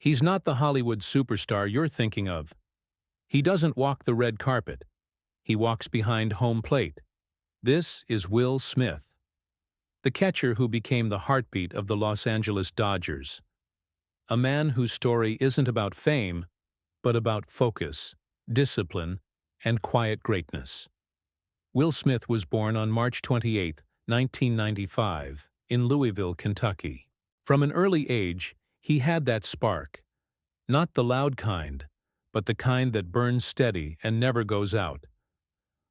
He's not the Hollywood superstar you're thinking of. He doesn't walk the red carpet. He walks behind home plate. This is Will Smith, the catcher who became the heartbeat of the Los Angeles Dodgers. A man whose story isn't about fame, but about focus, discipline, and quiet greatness. Will Smith was born on March 28, 1995, in Louisville, Kentucky. From an early age, he had that spark. Not the loud kind, but the kind that burns steady and never goes out.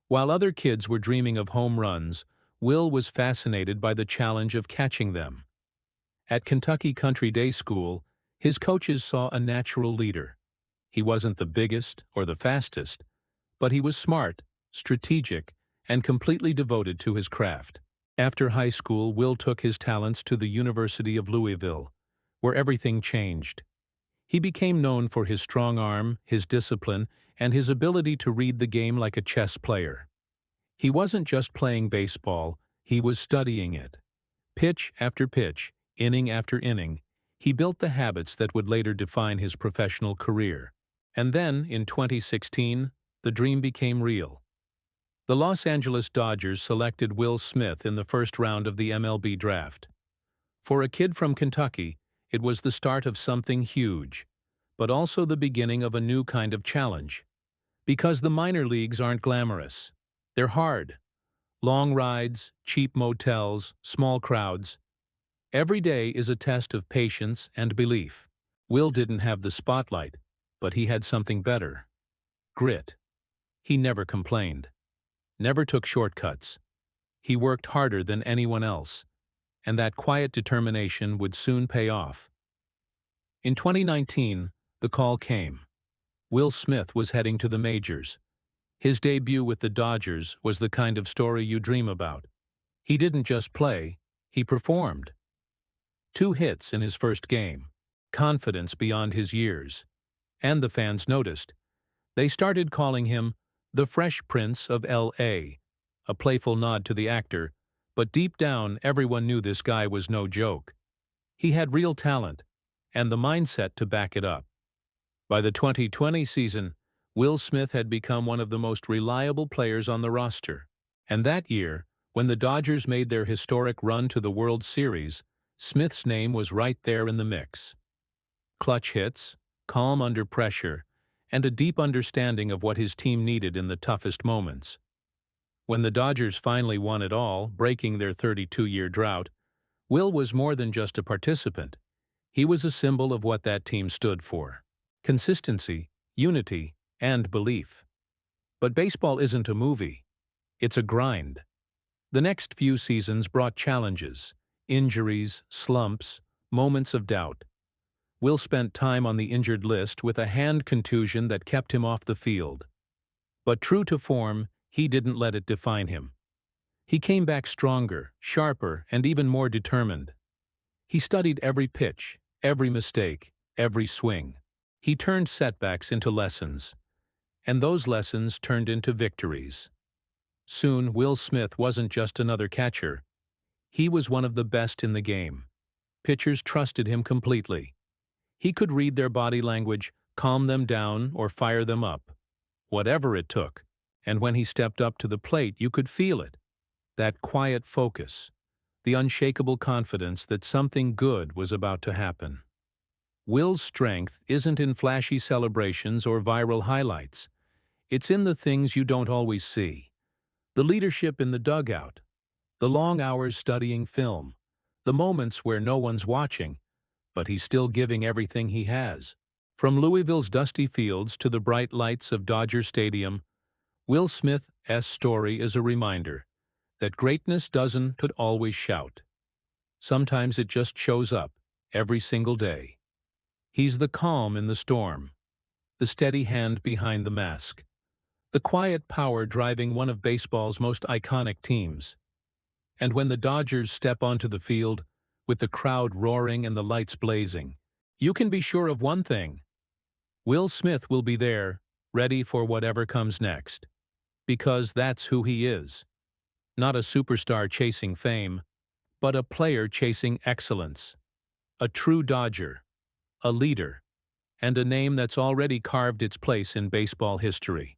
While other kids were dreaming of home runs, Will was fascinated by the challenge of catching them. At Kentucky Country Day School, his coaches saw a natural leader. He wasn't the biggest or the fastest, but he was smart, strategic, and completely devoted to his craft. After high school, Will took his talents to the University of Louisville, where everything changed. He became known for his strong arm, his discipline, and his ability to read the game like a chess player. He wasn't just playing baseball, he was studying it. Pitch after pitch, inning after inning, he built the habits that would later define his professional career. And then, in 2016, the dream became real. The Los Angeles Dodgers selected Will Smith in the first round of the MLB draft. For a kid from Kentucky, it was the start of something huge, but also the beginning of a new kind of challenge. Because the minor leagues aren't glamorous. They're hard. Long rides, cheap motels, small crowds. Every day is a test of patience and belief. Will didn't have the spotlight, but he had something better. Grit. He never complained. Never took shortcuts. He worked harder than anyone else, and that quiet determination would soon pay off. In 2019, the call came. Will Smith was heading to the majors. His debut with the Dodgers was the kind of story you dream about. He didn't just play, he performed. 2 hits in his first game, confidence beyond his years. And the fans noticed. They started calling him the Fresh Prince of L.A., a playful nod to the actor, but deep down everyone knew this guy was no joke. He had real talent, and the mindset to back it up. By the 2020 season, Will Smith had become one of the most reliable players on the roster. And that year, when the Dodgers made their historic run to the World Series, Smith's name was right there in the mix. Clutch hits, calm under pressure, and a deep understanding of what his team needed in the toughest moments. When the Dodgers finally won it all, breaking their 32-year drought, Will was more than just a participant. He was a symbol of what that team stood for. Consistency, unity, and belief. But baseball isn't a movie. It's a grind. The next few seasons brought challenges, injuries, slumps, moments of doubt. Will spent time on the injured list with a hand contusion that kept him off the field. But true to form, he didn't let it define him. He came back stronger, sharper, and even more determined. He studied every pitch, every mistake, every swing. He turned setbacks into lessons, and those lessons turned into victories. Soon, Will Smith wasn't just another catcher. He was one of the best in the game. Pitchers trusted him completely. He could read their body language, calm them down, or fire them up. Whatever it took. And when he stepped up to the plate, you could feel it. That quiet focus. The unshakable confidence that something good was about to happen. Will's strength isn't in flashy celebrations or viral highlights. It's in the things you don't always see. The leadership in the dugout. The long hours studying film. The moments where no one's watching, but he's still giving everything he has. From Louisville's dusty fields to the bright lights of Dodger Stadium, Will Smith's story is a reminder that greatness doesn't always shout. Sometimes it just shows up, every single day. He's the calm in the storm, the steady hand behind the mask, the quiet power driving one of baseball's most iconic teams. And when the Dodgers step onto the field, with the crowd roaring and the lights blazing, you can be sure of one thing. Will Smith will be there, ready for whatever comes next. Because that's who he is. Not a superstar chasing fame, but a player chasing excellence. A true Dodger. A leader. and a name that's already carved its place in baseball history.